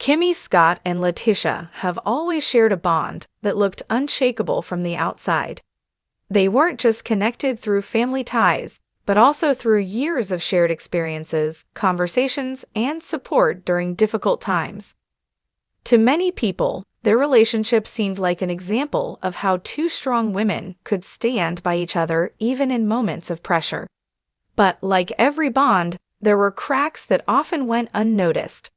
Kimmi Scott and LaTisha have always shared a bond that looked unshakable from the outside. They weren't just connected through family ties, but also through years of shared experiences, conversations, and support during difficult times. To many people, their relationship seemed like an example of how two strong women could stand by each other even in moments of pressure. But like every bond, there were cracks that often went unnoticed.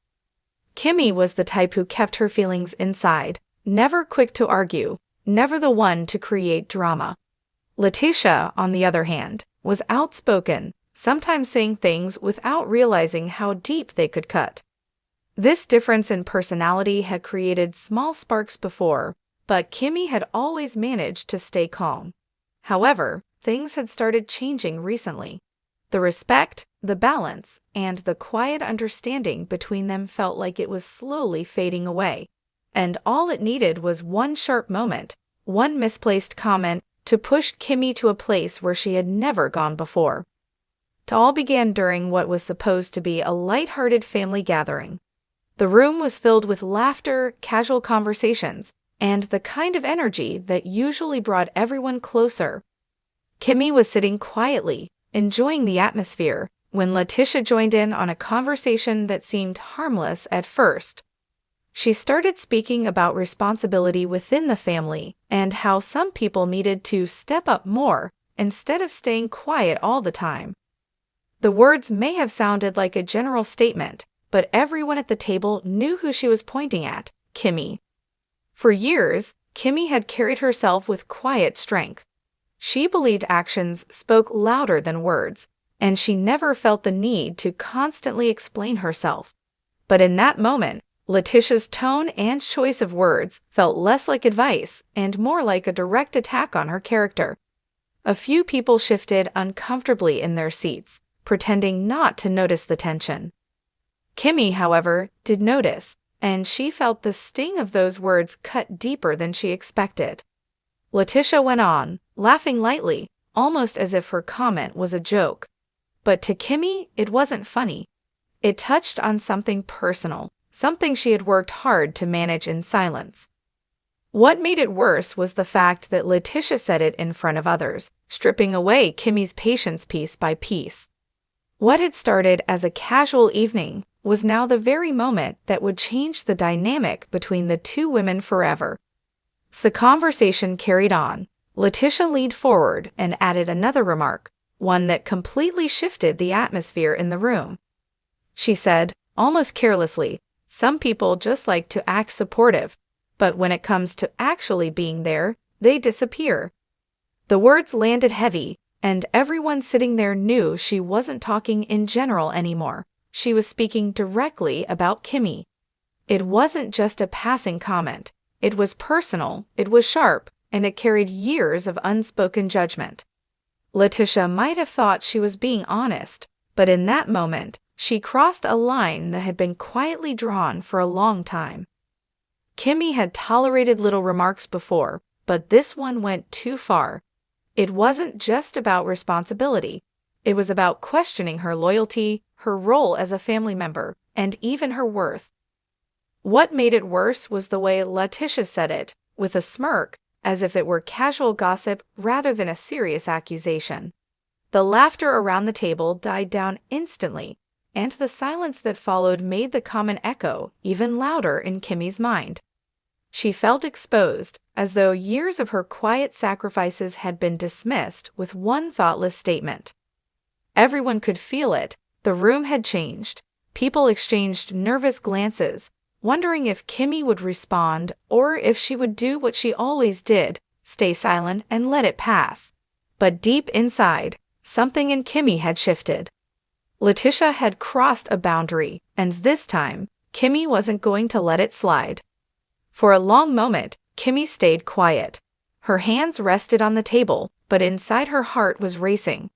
Kimmi was the type who kept her feelings inside, never quick to argue, never the one to create drama. LaTisha, on the other hand, was outspoken, sometimes saying things without realizing how deep they could cut. This difference in personality had created small sparks before, but Kimmi had always managed to stay calm. However, things had started changing recently. The respect, the balance, and the quiet understanding between them felt like it was slowly fading away. And all it needed was one sharp moment, one misplaced comment, to push Kimmi to a place where she had never gone before. It all began during what was supposed to be a light-hearted family gathering. The room was filled with laughter, casual conversations, and the kind of energy that usually brought everyone closer. Kimmi was sitting quietly, enjoying the atmosphere, when LaTisha joined in on a conversation that seemed harmless at first. She started speaking about responsibility within the family and how some people needed to step up more instead of staying quiet all the time. The words may have sounded like a general statement, but everyone at the table knew who she was pointing at: Kimmi. For years, Kimmi had carried herself with quiet strength. She believed actions spoke louder than words, and she never felt the need to constantly explain herself. But in that moment, LaTisha's tone and choice of words felt less like advice and more like a direct attack on her character. A few people shifted uncomfortably in their seats, pretending not to notice the tension. Kimmi, however, did notice, and she felt the sting of those words cut deeper than she expected. LaTisha went on, laughing lightly, almost as if her comment was a joke. But to Kimmi, it wasn't funny. It touched on something personal, something she had worked hard to manage in silence. What made it worse was the fact that LaTisha said it in front of others, stripping away Kimmi's patience piece by piece. What had started as a casual evening was now the very moment that would change the dynamic between the two women forever. As the conversation carried on, LaTisha leaned forward and added another remark, one that completely shifted the atmosphere in the room. She said, almost carelessly, "Some people just like to act supportive, but when it comes to actually being there, they disappear." The words landed heavy, and everyone sitting there knew she wasn't talking in general anymore. She was speaking directly about Kimmi. It wasn't just a passing comment. It was personal, it was sharp, and it carried years of unspoken judgment. LaTisha might have thought she was being honest, but in that moment, she crossed a line that had been quietly drawn for a long time. Kimmi had tolerated little remarks before, but this one went too far. It wasn't just about responsibility. It was about questioning her loyalty, her role as a family member, and even her worth. What made it worse was the way LaTisha said it, with a smirk, as if it were casual gossip rather than a serious accusation. The laughter around the table died down instantly, and the silence that followed made the comment echo even louder in Kimmi's mind. She felt exposed, as though years of her quiet sacrifices had been dismissed with one thoughtless statement. Everyone could feel it. The room had changed. People exchanged nervous glances, wondering if Kimmi would respond or if she would do what she always did, stay silent and let it pass. But deep inside, something in Kimmi had shifted. LaTisha had crossed a boundary, and this time, Kimmi wasn't going to let it slide. For a long moment, Kimmi stayed quiet. Her hands rested on the table, but inside her heart was racing.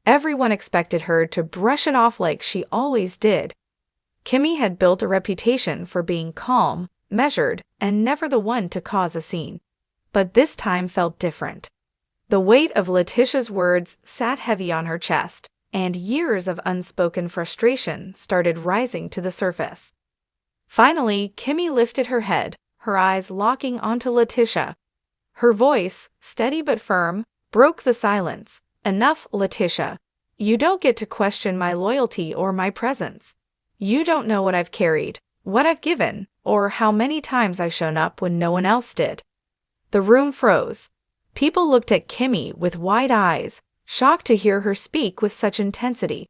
Everyone expected her to brush it off like she always did. Kimmi had built a reputation for being calm, measured, and never the one to cause a scene. But this time felt different. The weight of LaTisha's words sat heavy on her chest, and years of unspoken frustration started rising to the surface. Finally, Kimmi lifted her head, her eyes locking onto LaTisha. Her voice, steady but firm, broke the silence. "Enough, LaTisha. You don't get to question my loyalty or my presence. You don't know what I've carried, what I've given, or how many times I've shown up when no one else did." The room froze. People looked at Kimmi with wide eyes, shocked to hear her speak with such intensity.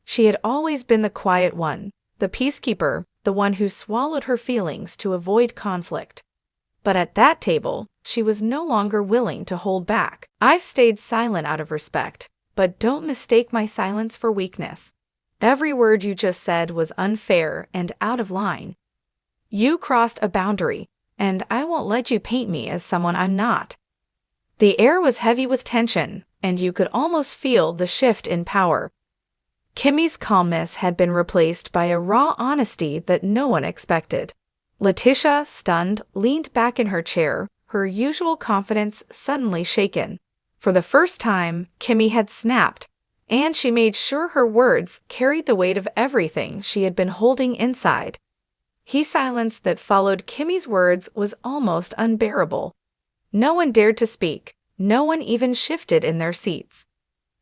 She had always been the quiet one, the peacekeeper, the one who swallowed her feelings to avoid conflict. But at that table, she was no longer willing to hold back. "I've stayed silent out of respect, but don't mistake my silence for weakness. Every word you just said was unfair and out of line. You crossed a boundary, and I won't let you paint me as someone I'm not." The air was heavy with tension, and you could almost feel the shift in power. Kimmi's calmness had been replaced by a raw honesty that no one expected. LaTisha, stunned, leaned back in her chair, her usual confidence suddenly shaken. For the first time, Kimmi had snapped, and she made sure her words carried the weight of everything she had been holding inside. The silence that followed Kimmi's words was almost unbearable. No one dared to speak, no one even shifted in their seats.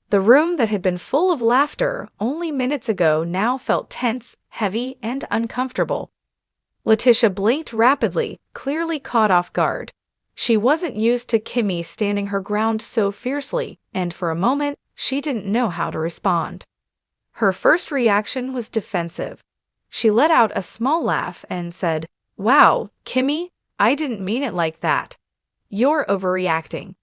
The room that had been full of laughter only minutes ago now felt tense, heavy, and uncomfortable. LaTisha blinked rapidly, clearly caught off guard. She wasn't used to Kimmi standing her ground so fiercely, and for a moment, she didn't know how to respond. Her first reaction was defensive. She let out a small laugh and said, "Wow, Kimmi, I didn't mean it like that. You're overreacting."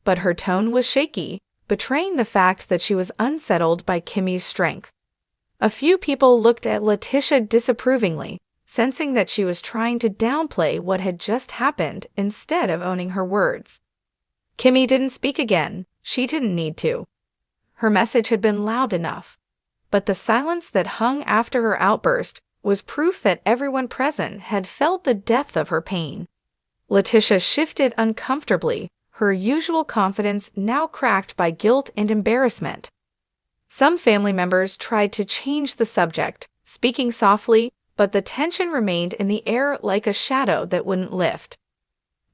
But her tone was shaky, betraying the fact that she was unsettled by Kimmi's strength. A few people looked at LaTisha disapprovingly, sensing that she was trying to downplay what had just happened instead of owning her words. Kimmi didn't speak again. She didn't need to. Her message had been loud enough. But the silence that hung after her outburst was proof that everyone present had felt the depth of her pain. LaTisha shifted uncomfortably, her usual confidence now cracked by guilt and embarrassment. Some family members tried to change the subject, speaking softly, but the tension remained in the air like a shadow that wouldn't lift.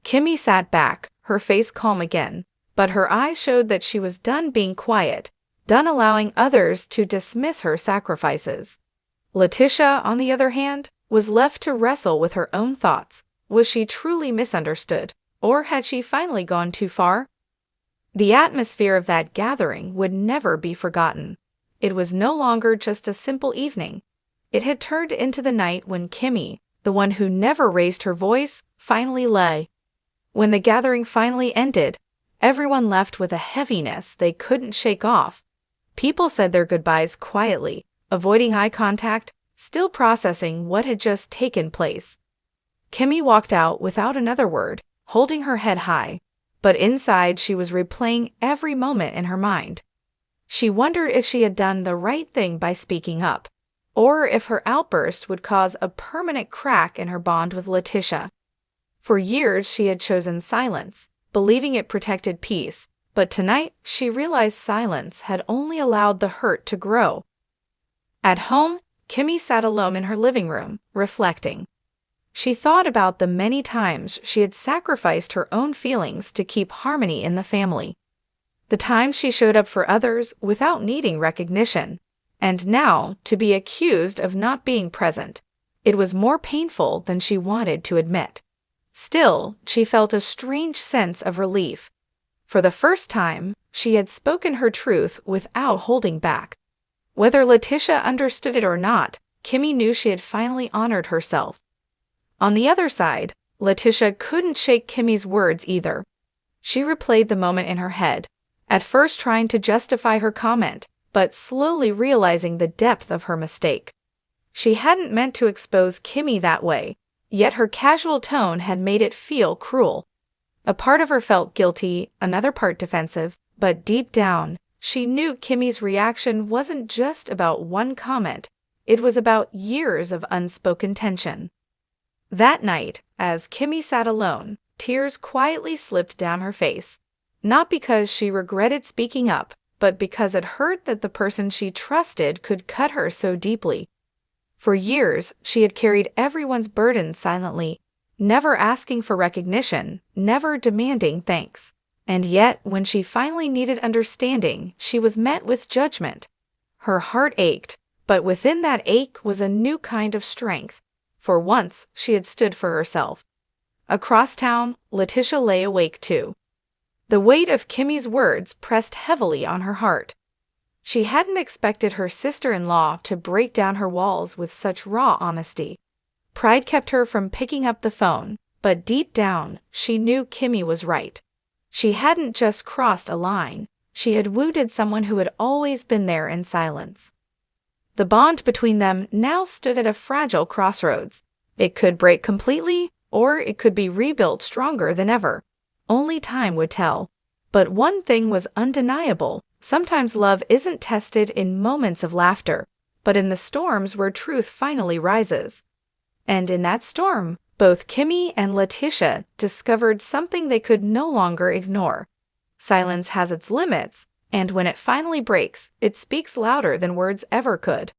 Kimmi sat back, her face calm again, but her eyes showed that she was done being quiet, done allowing others to dismiss her sacrifices. LaTisha, on the other hand, was left to wrestle with her own thoughts. Was she truly misunderstood, or had she finally gone too far? The atmosphere of that gathering would never be forgotten. It was no longer just a simple evening. It had turned into the night when Kimmi, the one who never raised her voice, finally lay. When the gathering finally ended, everyone left with a heaviness they couldn't shake off. People said their goodbyes quietly, avoiding eye contact, still processing what had just taken place. Kimmi walked out without another word, holding her head high, but inside she was replaying every moment in her mind. She wondered if she had done the right thing by speaking up, or if her outburst would cause a permanent crack in her bond with LaTisha. For years she had chosen silence, believing it protected peace, but tonight she realized silence had only allowed the hurt to grow. At home, Kimmi sat alone in her living room, reflecting. She thought about the many times she had sacrificed her own feelings to keep harmony in the family. The times she showed up for others without needing recognition, and now to be accused of not being present. It was more painful than she wanted to admit. Still, she felt a strange sense of relief. For the first time, she had spoken her truth without holding back. Whether LaTisha understood it or not, Kimmi knew she had finally honored herself. On the other side, LaTisha couldn't shake Kimmi's words either. She replayed the moment in her head, at first trying to justify her comment, but slowly realizing the depth of her mistake. She hadn't meant to expose Kimmi that way, yet her casual tone had made it feel cruel. A part of her felt guilty, another part defensive, but deep down, she knew Kimmi's reaction wasn't just about one comment, it was about years of unspoken tension. That night, as Kimmi sat alone, tears quietly slipped down her face, not because she regretted speaking up, but because it hurt that the person she trusted could cut her so deeply. For years, she had carried everyone's burdens silently, never asking for recognition, never demanding thanks. And yet, when she finally needed understanding, she was met with judgment. Her heart ached, but within that ache was a new kind of strength. For once, she had stood for herself. Across town, LaTisha lay awake too. The weight of Kimmi's words pressed heavily on her heart. She hadn't expected her sister-in-law to break down her walls with such raw honesty. Pride kept her from picking up the phone, but deep down, she knew Kimmi was right. She hadn't just crossed a line, she had wounded someone who had always been there in silence. The bond between them now stood at a fragile crossroads. It could break completely, or it could be rebuilt stronger than ever. Only time would tell. But one thing was undeniable: sometimes love isn't tested in moments of laughter, but in the storms where truth finally rises. And in that storm, both Kimmi and LaTisha discovered something they could no longer ignore. Silence has its limits, and when it finally breaks, it speaks louder than words ever could.